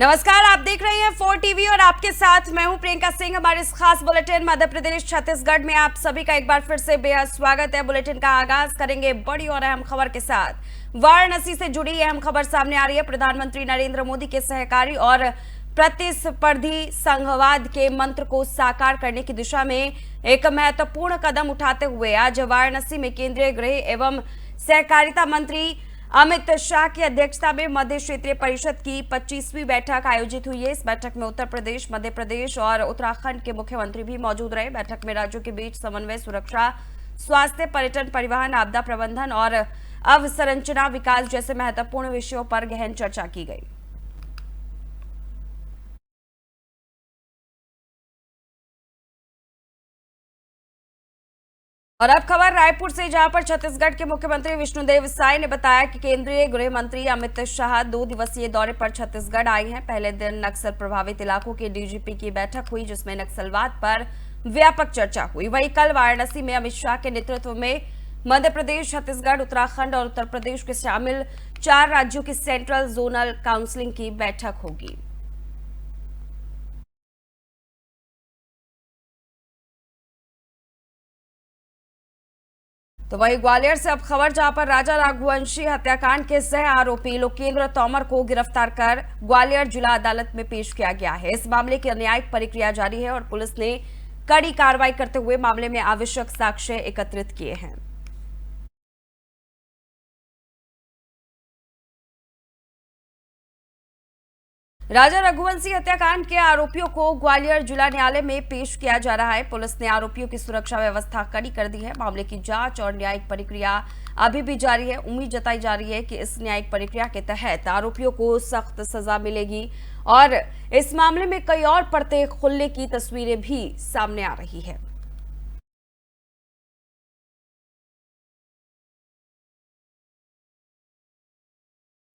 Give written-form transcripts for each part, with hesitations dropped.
नमस्कार, आप देख रहे हैं 4 टीवी और आपके साथ मैं हूं प्रियंका सिंह। हमारे इस खास बुलेटिन मध्य प्रदेश छत्तीसगढ़ में आप सभी का एक बार फिर से बेहद स्वागत है। बुलेटिन का आगाज करेंगे बड़ी और अहम खबर के साथ। वाराणसी से जुड़ी अहम खबर सामने आ रही है। प्रधानमंत्री नरेंद्र मोदी के सहकारी और प्रतिस्पर्धी संघवाद के मंत्र को साकार करने की दिशा में एक महत्वपूर्ण कदम उठाते हुए आज वाराणसी में केंद्रीय गृह एवं सहकारिता मंत्री अमित शाह की अध्यक्षता में मध्य क्षेत्रीय परिषद की 25वीं बैठक आयोजित हुई है। इस बैठक में उत्तर प्रदेश, मध्य प्रदेश और उत्तराखंड के मुख्यमंत्री भी मौजूद रहे। बैठक में राज्यों के बीच समन्वय, सुरक्षा, स्वास्थ्य, पर्यटन, परिवहन, आपदा प्रबंधन और अवसंरचना विकास जैसे महत्वपूर्ण विषयों पर गहन चर्चा की गई। और अब खबर रायपुर से, जहां पर छत्तीसगढ़ के मुख्यमंत्री विष्णुदेव साय ने बताया कि केंद्रीय गृह मंत्री अमित शाह 2 दिवसीय दौरे पर छत्तीसगढ़ आए हैं। पहले दिन नक्सल प्रभावित इलाकों के डीजीपी की बैठक हुई, जिसमें नक्सलवाद पर व्यापक चर्चा हुई। वहीं कल वाराणसी में अमित शाह के नेतृत्व में मध्य प्रदेश, छत्तीसगढ़, उत्तराखंड और उत्तर प्रदेश के शामिल 4 राज्यों की सेंट्रल जोनल काउंसिलिंग की बैठक होगी। तो वहीं ग्वालियर से अब खबर, जहां पर राजा रघुवंशी हत्याकांड के सह आरोपी लोकेंद्र तोमर को गिरफ्तार कर ग्वालियर जिला अदालत में पेश किया गया है। इस मामले की न्यायिक प्रक्रिया जारी है और पुलिस ने कड़ी कार्रवाई करते हुए मामले में आवश्यक साक्ष्य एकत्रित किए हैं। राजा रघुवंशी हत्याकांड के आरोपियों को ग्वालियर जिला न्यायालय में पेश किया जा रहा है। पुलिस ने आरोपियों की सुरक्षा व्यवस्था कड़ी कर दी है। मामले की जांच और न्यायिक प्रक्रिया अभी भी जारी है। उम्मीद जताई जा रही है कि इस न्यायिक प्रक्रिया के तहत आरोपियों को सख्त सजा मिलेगी और इस मामले में कई और परतें खुलने की तस्वीरें भी सामने आ रही है।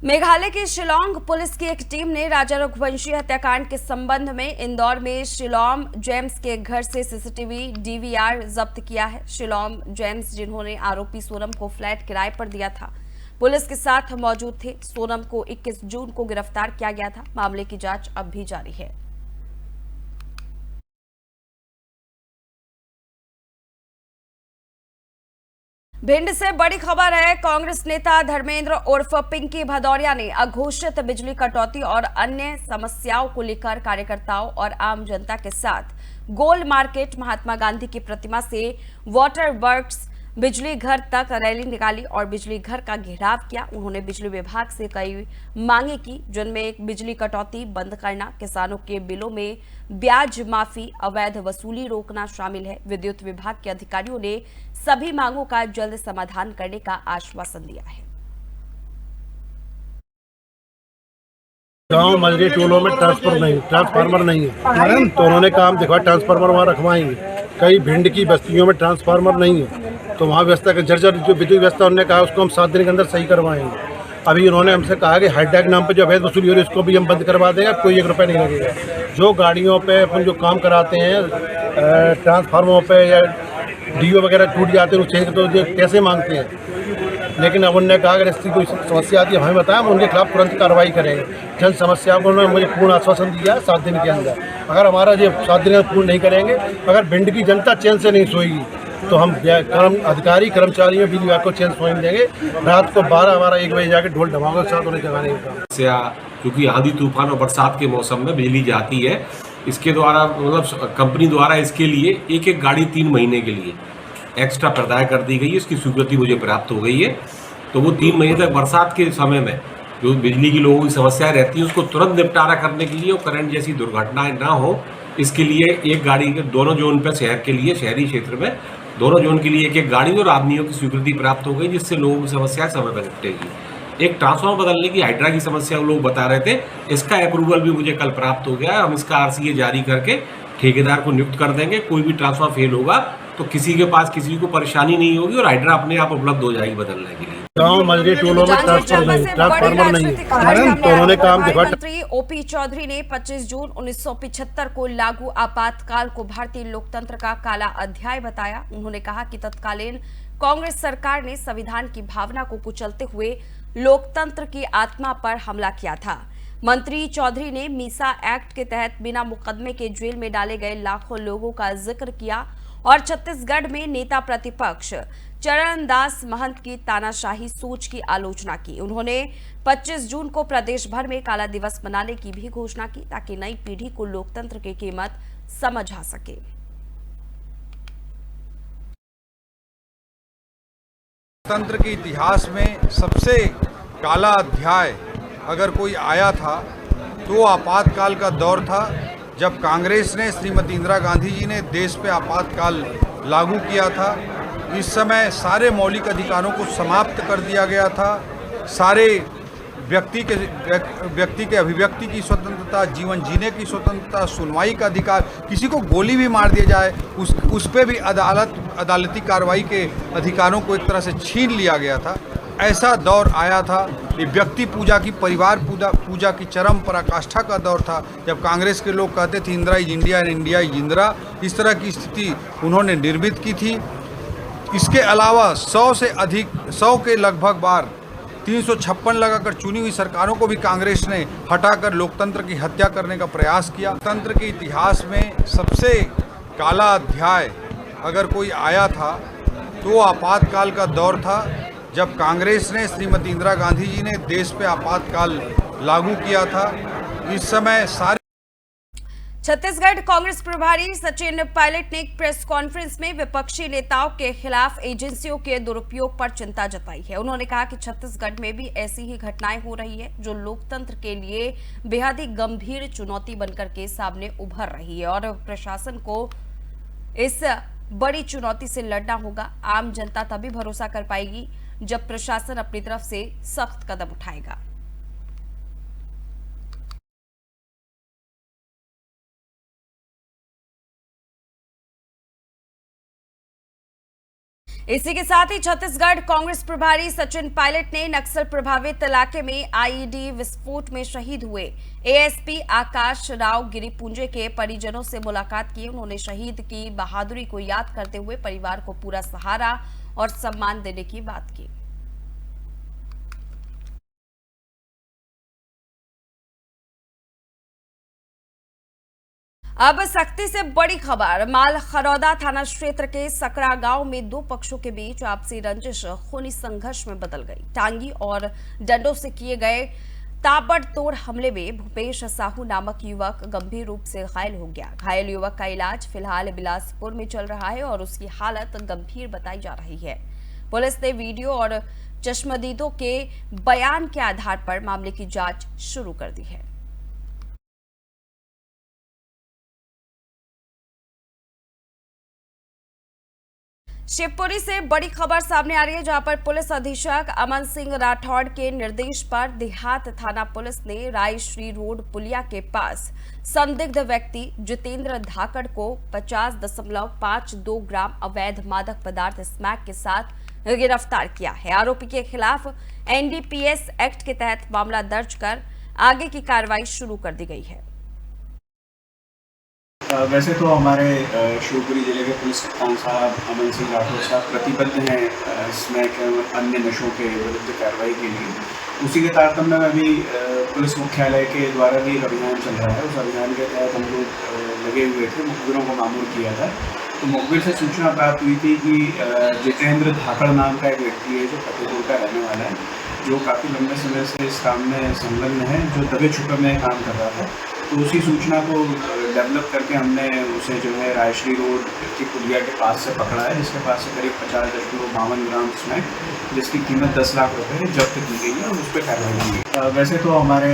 मेघालय की शिलांग पुलिस की एक टीम ने राजा रघुवंशी हत्याकांड के संबंध में इंदौर में शिलांग जेम्स के घर से सीसीटीवी डीवीआर जब्त किया है। शिलांग जेम्स, जिन्होंने आरोपी सोनम को फ्लैट किराए पर दिया था, पुलिस के साथ मौजूद थे। सोनम को 21 जून को गिरफ्तार किया गया था। मामले की जांच अब भी जारी है। भिंड से बड़ी खबर है। कांग्रेस नेता धर्मेंद्र उर्फ पिंकी भदौरिया ने अघोषित बिजली कटौती और अन्य समस्याओं को लेकर कार्यकर्ताओं और आम जनता के साथ गोल मार्केट, महात्मा गांधी की प्रतिमा से वाटर वर्क्स, बिजली घर तक रैली निकाली और बिजली घर का घेराव किया। उन्होंने बिजली विभाग से कई मांगे की, जिनमें बिजली कटौती बंद करना, किसानों के बिलों में ब्याज माफी, अवैध वसूली रोकना शामिल है। विद्युत विभाग के अधिकारियों ने सभी मांगों का जल्द समाधान करने का आश्वासन दिया है। गांव मजरी टोलों में ट्रांसफार्मर नहीं है, तो उन्होंने काम दिखा ट्रांसफार्मर वहाँ रखवाएंगे। कई भिंड की बस्तियों में ट्रांसफार्मर नहीं है, तो वहाँ व्यवस्था का जर्जर जो विद्युत व्यवस्था उन्होंने कहा उसको हम 7 दिन के अंदर सही करवाएंगे। अभी उन्होंने हमसे कहा कि हाईटेक नाम पे जो अवैध वसूली हो रही है उसको भी हम बंद करवा देंगे, कोई 1 रुपया नहीं लगेगा। जो गाड़ियों पे अपन जो काम कराते हैं ट्रांसफार्मरों पे या डीओ वगैरह टूट जाते हैं उस चीज़ तो कैसे मांगते हैं, लेकिन अब उन्होंने कहा अगर इसकी कोई समस्या आती है हमें बताया, हम उनके खिलाफ तुरंत कार्रवाई करेंगे। जन समस्या को उन्होंने मुझे पूर्ण आश्वासन दिया 7 दिन के अंदर। अगर हमारा जो 7 दिन पूर्ण नहीं करेंगे, अगर भिंड की जनता चैन से नहीं सोएगी तो हम अधिकारी कर्मचारियों बिजली विभाग को चैन सोने देंगे। रात को 12-1 बजे जाके ढोल ढमाके के साथ उन्हें जगाने का काम। क्योंकि आंधी तूफान और बरसात के मौसम में बिजली जाती है, इसके द्वारा मतलब कंपनी द्वारा इसके लिए एक गाड़ी 3 महीने के लिए एक्स्ट्रा प्रदाय कर दी गई है। इसकी स्वीकृति मुझे प्राप्त हो गई है, तो वो 3 महीने तक बरसात के समय में जो बिजली की लोगों की समस्याएं रहती है उसको तुरंत निपटारा करने के लिए और करंट जैसी दुर्घटनाएं ना हो, इसके लिए एक गाड़ी के दोनों जोन पर शहर के लिए, शहरी क्षेत्र में दोनों जोन के लिए एक गाड़ी और आदमियों की स्वीकृति प्राप्त हो गई, जिससे लोगों की समस्या समय पर निपटेगी। एक ट्रांसफार्मर बदलने की हाइड्रा की समस्या लोग बता रहे थे, इसका अप्रूवल भी मुझे कल प्राप्त हो गया है। हम इसका RCA जारी करके ठेकेदार को नियुक्त कर देंगे। कोई भी ट्रांसफार्मर फेल होगा तो किसी के पास किसी को परेशानी नहीं होगी और हाइड्रा अपने आप उपलब्ध हो जाएगी बदलने के लिए। गांव मजरी टोलों में ट्रांसफार्मर नहीं है, तो उन्होंने काम दिखा। मंत्री OP चौधरी ने 25 जून 1975 को लागू आपातकाल को भारतीय लोकतंत्र का काला अध्याय बताया। उन्होंने कहा कि तत्कालीन कांग्रेस सरकार ने संविधान की भावना को कुचलते हुए लोकतंत्र की आत्मा पर हमला किया था। मंत्री चौधरी ने मीसा एक्ट के तहत बिना मुकदमे के जेल में डाले गए लाखों लोगों का जिक्र किया और छत्तीसगढ़ में नेता प्रतिपक्ष चरणदास महंत की तानाशाही सोच की आलोचना की। उन्होंने 25 जून को प्रदेश भर में काला दिवस मनाने की भी घोषणा की ताकि नई पीढ़ी को लोकतंत्र की कीमत समझ आ सके। लोकतंत्र के इतिहास में सबसे काला अध्याय अगर कोई आया था तो आपातकाल का दौर था, जब कांग्रेस ने श्रीमती इंदिरा गांधी जी ने देश पे आपातकाल लागू किया था। इस समय सारे मौलिक अधिकारों को समाप्त कर दिया गया था। सारे व्यक्ति के अभिव्यक्ति की स्वतंत्रता, जीवन जीने की स्वतंत्रता, सुनवाई का अधिकार, किसी को गोली भी मार दिया जाए उस पे भी अदालती कार्रवाई के अधिकारों को एक तरह से छीन लिया गया था। ऐसा दौर आया था। ये व्यक्ति पूजा की, परिवार पूजा की चरम पराकाष्ठा का दौर था, जब कांग्रेस के लोग कहते थे Indira is India and India is Indira. इस तरह की स्थिति उन्होंने निर्मित की थी। इसके अलावा 100 के लगभग बार 356 लगाकर चुनी हुई सरकारों को भी कांग्रेस ने हटाकर लोकतंत्र की हत्या करने का प्रयास किया। लोकतंत्र के इतिहास में सबसे काला अध्याय अगर कोई आया था तो आपातकाल का दौर था, जब कांग्रेस ने श्रीमती इंदिरा गांधी जी ने देश पे आपातकाल लागू किया था। इस समय सारे छत्तीसगढ़ कांग्रेस प्रभारी सचिन पायलट ने एक प्रेस कॉन्फ्रेंस में विपक्षी नेताओं के खिलाफ एजेंसियों के दुरुपयोग पर चिंता जताई है। उन्होंने कहा कि छत्तीसगढ़ में भी ऐसी ही घटनाएं हो रही है जो लोकतंत्र के लिए बेहद ही गंभीर चुनौती बनकर के सामने उभर रही है और प्रशासन को इस बड़ी चुनौती से लड़ना होगा। आम जनता तभी भरोसा कर पाएगी जब प्रशासन अपनी तरफ से सख्त कदम उठाएगा। इसी के साथ ही छत्तीसगढ़ कांग्रेस प्रभारी सचिन पायलट ने नक्सल प्रभावित इलाके में आईईडी विस्फोट में शहीद हुए एएसपी आकाश राव गिरिपुंजे के परिजनों से मुलाकात की। उन्होंने शहीद की बहादुरी को याद करते हुए परिवार को पूरा सहारा और सम्मान देने की बात की। अब सख्ती से बड़ी खबर। मालखरौदा थाना क्षेत्र के सकरा गांव में दो पक्षों के बीच आपसी रंजिश खूनी संघर्ष में बदल गई। टांगी और डंडों से किए गए ताबड़तोड़ हमले में भूपेश साहू नामक युवक गंभीर रूप से घायल हो गया। घायल युवक का इलाज फिलहाल बिलासपुर में चल रहा है और उसकी हालत गंभीर बताई जा रही है। पुलिस ने वीडियो और चश्मदीदों के बयान के आधार पर मामले की जांच शुरू कर दी है। शिवपुरी से बड़ी खबर सामने आ रही है, जहां पर पुलिस अधीक्षक अमन सिंह राठौड़ के निर्देश पर देहात थाना पुलिस ने रायश्री रोड पुलिया के पास संदिग्ध व्यक्ति जितेंद्र धाकड़ को 50.52 ग्राम अवैध मादक पदार्थ स्मैक के साथ गिरफ्तार किया है। आरोपी के खिलाफ एनडीपीएस एक्ट के तहत मामला दर्ज कर आगे की कार्रवाई शुरू कर दी गई है। वैसे तो हमारे शिवपुरी जिले के पुलिस कप्तान साहब अमन सिंह राठौड़ साहब प्रतिबद्ध हैं स्मैक और अन्य नशों के विरुद्ध कार्रवाई के लिए। उसी के तारतम्य में अभी पुलिस मुख्यालय के द्वारा भी एक अभियान चल रहा है। उस अभियान के तहत हम लोग लगे हुए थे, मुखबिरों को मामूल किया था। तो मुखबिर से सूचना प्राप्त हुई थी कि जितेंद्र धाकड़ नाम का एक व्यक्ति है जो फतेहपुर का रहने वाला है, जो काफ़ी लंबे समय से इस काम में संलग्न है, जो दबे छुपे में काम कर रहा था। तो उसी सूचना को डेवलप करके हमने उसे जो है रायश्री रोड की पुलिया के पास से पकड़ा है, जिसके पास से करीब 50.52 ग्राम स्मैक, जिसकी कीमत 10 लाख रुपए जब्त की गई है और उस पर कार्रवाई की गई। वैसे तो हमारे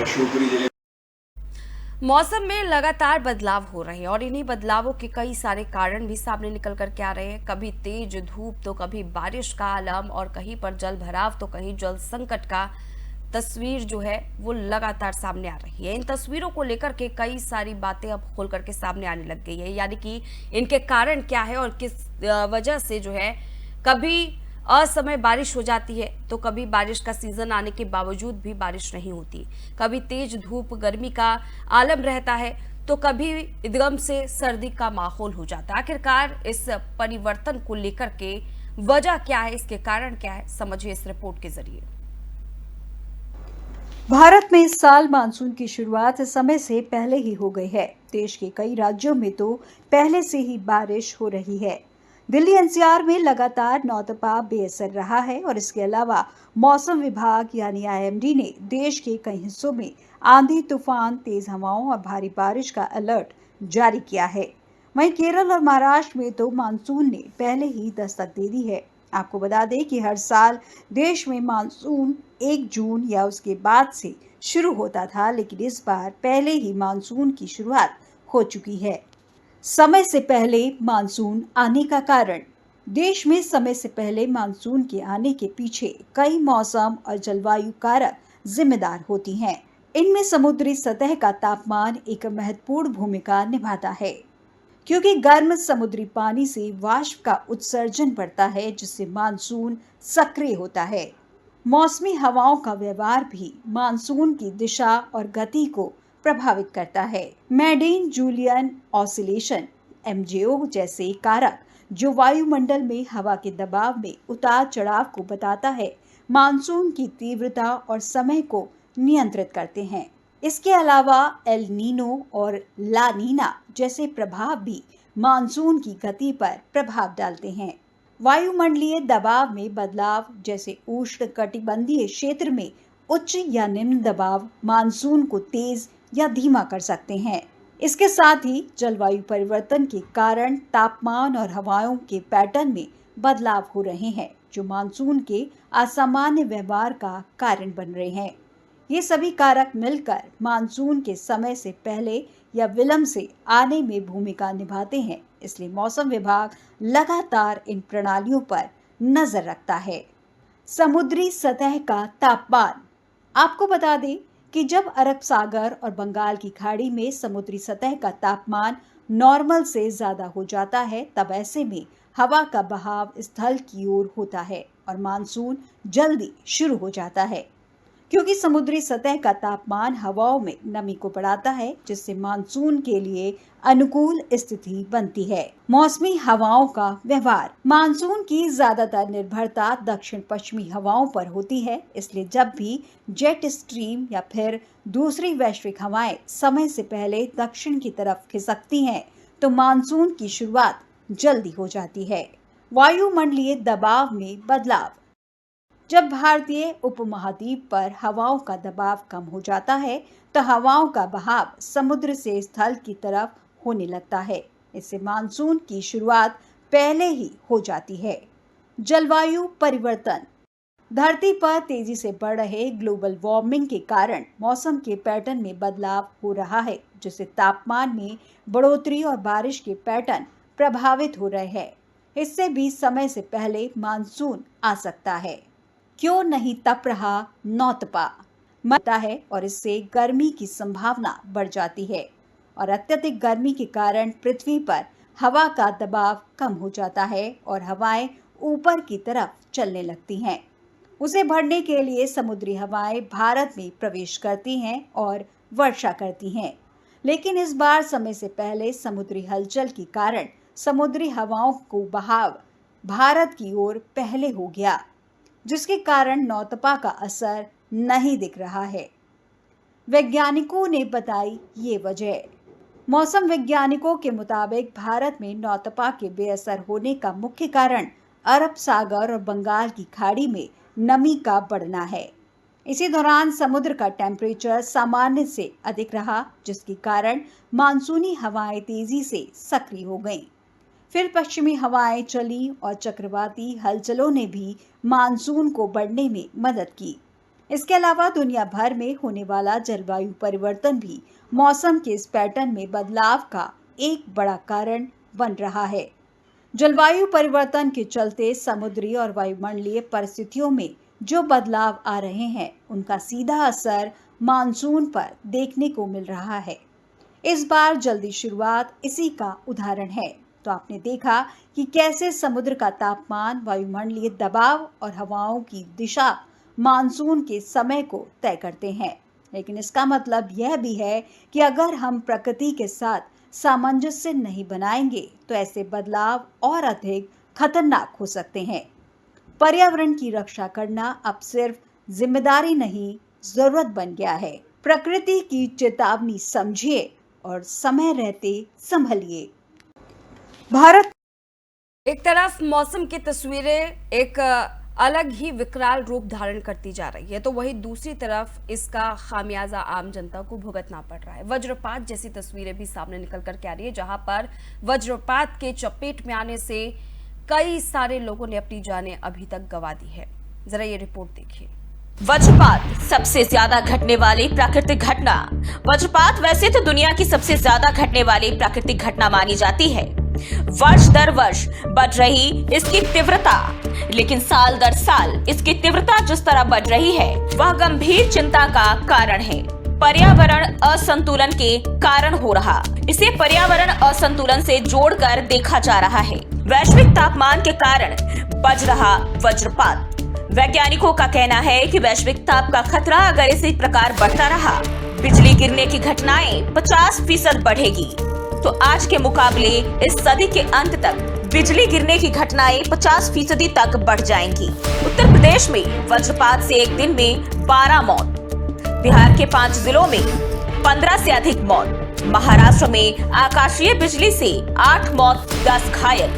शिवपुरी जिले मौसम में लगातार बदलाव हो रहे हैं और इन्हीं बदलावों के कई सारे कारण भी सामने निकल करके आ रहे हैं। कभी तेज धूप तो कभी बारिश का आलम और कहीं पर जल भराव तो कहीं जल संकट का तस्वीर जो है वो लगातार सामने आ रही है। इन तस्वीरों को लेकर के कई सारी बातें अब खोल करके सामने आने लग गई है, यानी कि इनके कारण क्या है और किस वजह से जो है कभी असमय बारिश हो जाती है तो कभी बारिश का सीजन आने के बावजूद भी बारिश नहीं होती, कभी तेज धूप गर्मी का आलम रहता है तो कभी एकदम से सर्दी का माहौल हो जाता है। आखिरकार इस परिवर्तन को लेकर के वजह क्या है, इसके कारण क्या है, समझिए इस रिपोर्ट के जरिए। भारत में इस साल मानसून की शुरुआत समय से पहले ही हो गई है। देश के कई राज्यों में तो पहले से ही बारिश हो रही है। दिल्ली एनसीआर में लगातार नौतपा बेअसर रहा है और इसके अलावा मौसम विभाग यानी आईएमडी ने देश के कई हिस्सों में आंधी, तूफान, तेज हवाओं और भारी बारिश का अलर्ट जारी किया है। वहीं केरल और महाराष्ट्र में तो मानसून ने पहले ही दस्तक दे दी है। आपको बता दें कि हर साल देश में मानसून 1 जून या उसके बाद से शुरू होता था, लेकिन इस बार पहले ही मानसून की शुरुआत हो चुकी है। समय से पहले मानसून आने का कारण। देश में समय से पहले मानसून के आने के पीछे कई मौसम और जलवायु कारक जिम्मेदार होती हैं। इनमें समुद्री सतह का तापमान एक महत्वपूर्ण भूमिका निभाता है, क्योंकि गर्म समुद्री पानी से वाष्प का उत्सर्जन बढ़ता है, जिससे मानसून सक्रिय होता है। मौसमी हवाओं का व्यवहार भी मानसून की दिशा और गति को प्रभावित करता है। मैडेन जूलियन ऑसिलेशन (MJO) जैसे कारक जो वायुमंडल में हवा के दबाव में उतार चढ़ाव को बताता है, मानसून की तीव्रता और समय को नियंत्रित करते हैं। इसके अलावा एल नीनो और ला नीना जैसे प्रभाव भी मानसून की गति पर प्रभाव डालते हैं। वायुमंडलीय दबाव में बदलाव जैसे उष्णकटिबंधीय क्षेत्र में उच्च या निम्न दबाव मानसून को तेज या धीमा कर सकते हैं। इसके साथ ही जलवायु परिवर्तन के कारण तापमान और हवाओं के पैटर्न में बदलाव हो रहे हैं, जो मानसून के असामान्य व्यवहार का कारण बन रहे हैं। ये सभी कारक मिलकर मानसून के समय से पहले या विलंब से आने में भूमिका निभाते हैं। इसलिए मौसम विभाग लगातार इन प्रणालियों पर नजर रखता है। समुद्री सतह का तापमान। आपको बता दें कि जब अरब सागर और बंगाल की खाड़ी में समुद्री सतह का तापमान नॉर्मल से ज्यादा हो जाता है, तब ऐसे में हवा का बहाव स्थल की ओर होता है और मानसून जल्दी शुरू हो जाता है, क्योंकि समुद्री सतह का तापमान हवाओं में नमी को बढ़ाता है, जिससे मानसून के लिए अनुकूल स्थिति बनती है। मौसमी हवाओं का व्यवहार। मानसून की ज्यादातर निर्भरता दक्षिण पश्चिमी हवाओं पर होती है, इसलिए जब भी जेट स्ट्रीम या फिर दूसरी वैश्विक हवाएं समय से पहले दक्षिण की तरफ खिसकती हैं, तो मानसून की शुरुआत जल्दी हो जाती है। वायुमंडलीय दबाव में बदलाव। जब भारतीय उपमहाद्वीप पर हवाओं का दबाव कम हो जाता है, तो हवाओं का बहाव समुद्र से स्थल की तरफ होने लगता है। इससे मानसून की शुरुआत पहले ही हो जाती है। जलवायु परिवर्तन। धरती पर तेजी से बढ़ रहे ग्लोबल वार्मिंग के कारण मौसम के पैटर्न में बदलाव हो रहा है, जिससे तापमान में बढ़ोतरी और बारिश के पैटर्न प्रभावित हो रहे हैं। इससे भी समय से पहले मानसून आ सकता है। क्यों नहीं तप रहा नौतपा मरता है और इससे गर्मी की संभावना बढ़ जाती है और अत्यधिक गर्मी के कारण पृथ्वी पर हवा का दबाव कम हो जाता है और हवाएं ऊपर की तरफ चलने लगती हैं। उसे भरने के लिए समुद्री हवाएं भारत में प्रवेश करती हैं और वर्षा करती हैं, लेकिन इस बार समय से पहले समुद्री हलचल के कारण समुद्री हवाओं को बहाव भारत की ओर पहले हो गया, जिसके कारण नौतपा का असर नहीं दिख रहा है। वैज्ञानिकों ने बताई ये वजह। मौसम वैज्ञानिकों के मुताबिक भारत में नौतपा के बेअसर होने का मुख्य कारण अरब सागर और बंगाल की खाड़ी में नमी का बढ़ना है। इसी दौरान समुद्र का टेम्परेचर सामान्य से अधिक रहा, जिसके कारण मानसूनी हवाएं तेजी से सक्रिय हो गईं। फिर पश्चिमी हवाएं चली और चक्रवाती हलचलों ने भी मानसून को बढ़ने में मदद की। इसके अलावा दुनिया भर में होने वाला जलवायु परिवर्तन भी मौसम के इस पैटर्न में बदलाव का एक बड़ा कारण बन रहा है। जलवायु परिवर्तन के चलते समुद्री और वायुमंडलीय परिस्थितियों में जो बदलाव आ रहे हैं, उनका सीधा असर मानसून पर देखने को मिल रहा है। इस बार जल्दी शुरुआत इसी का उदाहरण है। तो आपने देखा कि कैसे समुद्र का तापमान, वायुमंडलीय दबाव और हवाओं की दिशा मानसून के समय को तय करते हैं। लेकिन इसका मतलब यह भी है कि अगर हम प्रकृति के साथ सामंजस्य नहीं बनाएंगे, तो ऐसे बदलाव और अधिक खतरनाक हो सकते हैं। पर्यावरण की रक्षा करना अब सिर्फ जिम्मेदारी नहीं, जरूरत बन गया है। प्रकृति की चेतावनी समझिए और समय रहते संभलिए। भारत एक तरफ मौसम की तस्वीरें एक अलग ही विकराल रूप धारण करती जा रही है, तो वहीं दूसरी तरफ इसका खामियाजा आम जनता को भुगतना पड़ रहा है। वज्रपात जैसी तस्वीरें भी सामने निकल कर के आ रही है, जहां पर वज्रपात के चपेट में आने से कई सारे लोगों ने अपनी जानें अभी तक गंवा दी है। जरा ये रिपोर्ट देखिए। वज्रपात सबसे ज्यादा घटने वाली प्राकृतिक घटना। वज्रपात वैसे तो दुनिया की सबसे ज्यादा घटने वाली प्राकृतिक घटना मानी जाती है। वर्ष दर वर्ष बढ़ रही इसकी तीव्रता, लेकिन साल दर साल इसकी तीव्रता जिस तरह बढ़ रही है वह गंभीर चिंता का कारण है। पर्यावरण असंतुलन के कारण हो रहा, इसे पर्यावरण असंतुलन से जोड़कर देखा जा रहा है। वैश्विक तापमान के कारण बढ़ रहा वज्रपात। वैज्ञानिकों का कहना है कि वैश्विक ताप का खतरा अगर इसी प्रकार बढ़ता रहा, बिजली गिरने की घटनाएं 50% बढ़ेगी। तो आज के मुकाबले इस सदी के अंत तक बिजली गिरने की घटनाएं 50% तक बढ़ जाएंगी। उत्तर प्रदेश में वज्रपात से एक दिन में 12 मौत, बिहार के 5 जिलों में 15 से अधिक मौत, महाराष्ट्र में आकाशीय बिजली से 8 मौत, 10 घायल,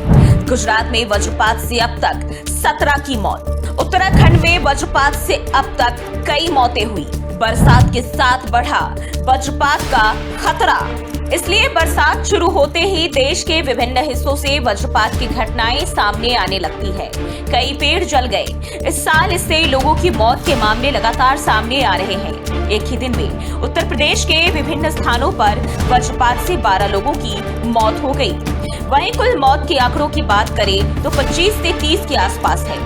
गुजरात में वज्रपात से अब तक 17 की मौत, उत्तराखंड में वज्रपात से अब तक कई मौतें हुई। बरसात के साथ बढ़ा वज्रपात का खतरा, इसलिए बरसात शुरू होते ही देश के विभिन्न हिस्सों से वज्रपात की घटनाएं सामने आने लगती है। कई पेड़ जल गए। इस साल इससे लोगों की मौत के मामले लगातार सामने आ रहे हैं। एक ही दिन में उत्तर प्रदेश के विभिन्न स्थानों पर वज्रपात से 12 लोगों की मौत हो गई। वहीं कुल मौत के आंकड़ों की बात करें तो 25 से 30 के आसपास है।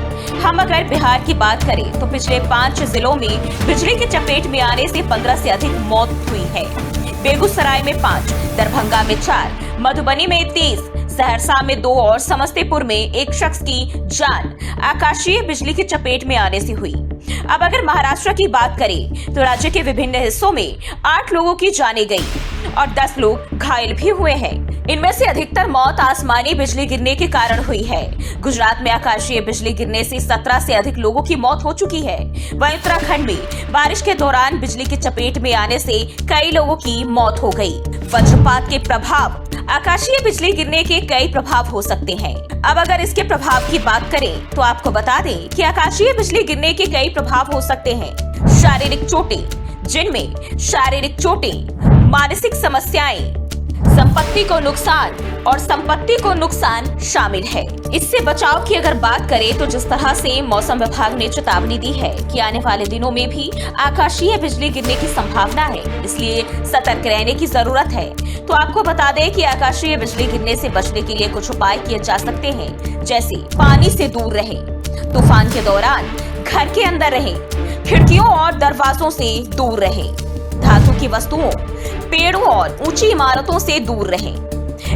हम अगर बिहार की बात करें तो पिछले 5 जिलों में बिजली की चपेट में आने से 15 से अधिक मौत हुई है। बेगूसराय में 5, दरभंगा में 4, मधुबनी में 30, सहरसा में 2 और समस्तीपुर में 1 शख्स की जान आकाशीय बिजली की चपेट में आने से हुई। अब अगर महाराष्ट्र की बात करें तो राज्य के विभिन्न हिस्सों में 8 लोगों की जानें गई और 10 लोग घायल भी हुए हैं। इनमें से अधिकतर मौत आसमानी बिजली गिरने के कारण हुई है। गुजरात में आकाशीय बिजली गिरने से 17 से अधिक लोगों की मौत हो चुकी है। वहीं उत्तराखंड में बारिश के दौरान बिजली की चपेट में आने से कई लोगों की मौत हो गई। वज्रपात के प्रभाव। आकाशीय बिजली गिरने के कई प्रभाव हो सकते हैं। अब अगर इसके प्रभाव की बात करें तो आपको बता दें कि आकाशीय बिजली गिरने के कई प्रभाव हो सकते हैं। शारीरिक चोटें, जिनमें शारीरिक चोटें, मानसिक समस्याएं, संपत्ति को नुकसान और संपत्ति को नुकसान शामिल है। इससे बचाव की अगर बात करें तो जिस तरह से मौसम विभाग ने चेतावनी दी है कि आने वाले दिनों में भी आकाशीय बिजली गिरने की संभावना है, इसलिए सतर्क रहने की जरूरत है। तो आपको बता दें कि आकाशीय बिजली गिरने से बचने के लिए कुछ उपाय किए जा सकते हैं, जैसे पानी से दूर रहें, तूफान के दौरान घर के अंदर रहें, खिड़कियों और दरवाजों से दूर रहें, धातु की वस्तुओं, पेड़ों और ऊंची इमारतों से दूर रहें,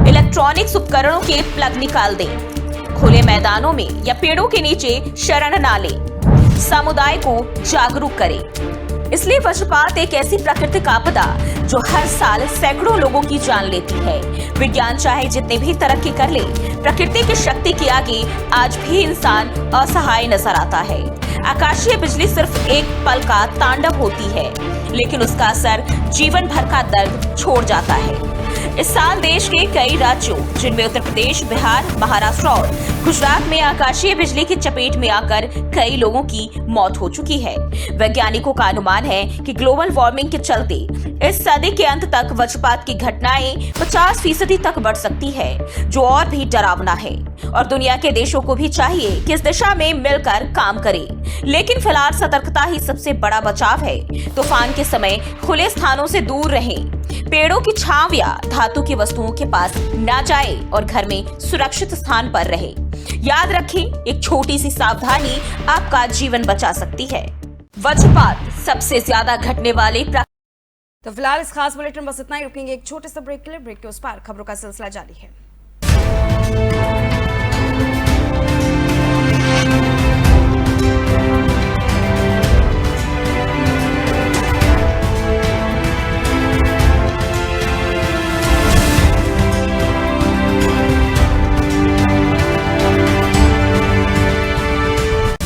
इलेक्ट्रॉनिक्स उपकरणों के प्लग निकाल दें, खुले मैदानों में या पेड़ों के नीचे शरण ना लें, समुदाय को जागरूक करें। इसलिए वज्रपात एक ऐसी प्राकृतिक आपदा जो हर साल सैकड़ों लोगों की जान लेती है। विज्ञान चाहे जितनी भी तरक्की कर ले, प्रकृति की शक्ति के आगे आज भी इंसान असहाय नजर आता है। आकाशीय बिजली सिर्फ एक पल का तांडव होती है, लेकिन उसका असर जीवन भर का दर्द छोड़ जाता है। इस साल देश के कई राज्यों, जिनमें उत्तर प्रदेश, बिहार, महाराष्ट्र और गुजरात में आकाशीय बिजली की चपेट में आकर कई लोगों की मौत हो चुकी है। वैज्ञानिकों का अनुमान है कि ग्लोबल वार्मिंग के चलते इस सदी के अंत तक वज्रपात की घटनाएं 50% तक बढ़ सकती है, जो और भी डरावना है। और दुनिया के देशों को भी चाहिए कि इस दिशा में मिलकर काम करें। लेकिन फिलहाल सतर्कता ही सबसे बड़ा बचाव है। तूफान के समय खुले स्थानों से दूर रहें, पेड़ों की छांव या धातु की वस्तुओं के पास न जाए और घर में सुरक्षित स्थान पर रहे। याद रखें, एक छोटी सी सावधानी आपका जीवन बचा सकती है। वज्रपात सबसे ज्यादा घटने वाले तो फिलहाल इस खास बुलेटिन बस इतना ही। रुकेंगे एक छोटे से ब्रेक के लिए। ब्रेक के उस पार खबरों का सिलसिला जारी है।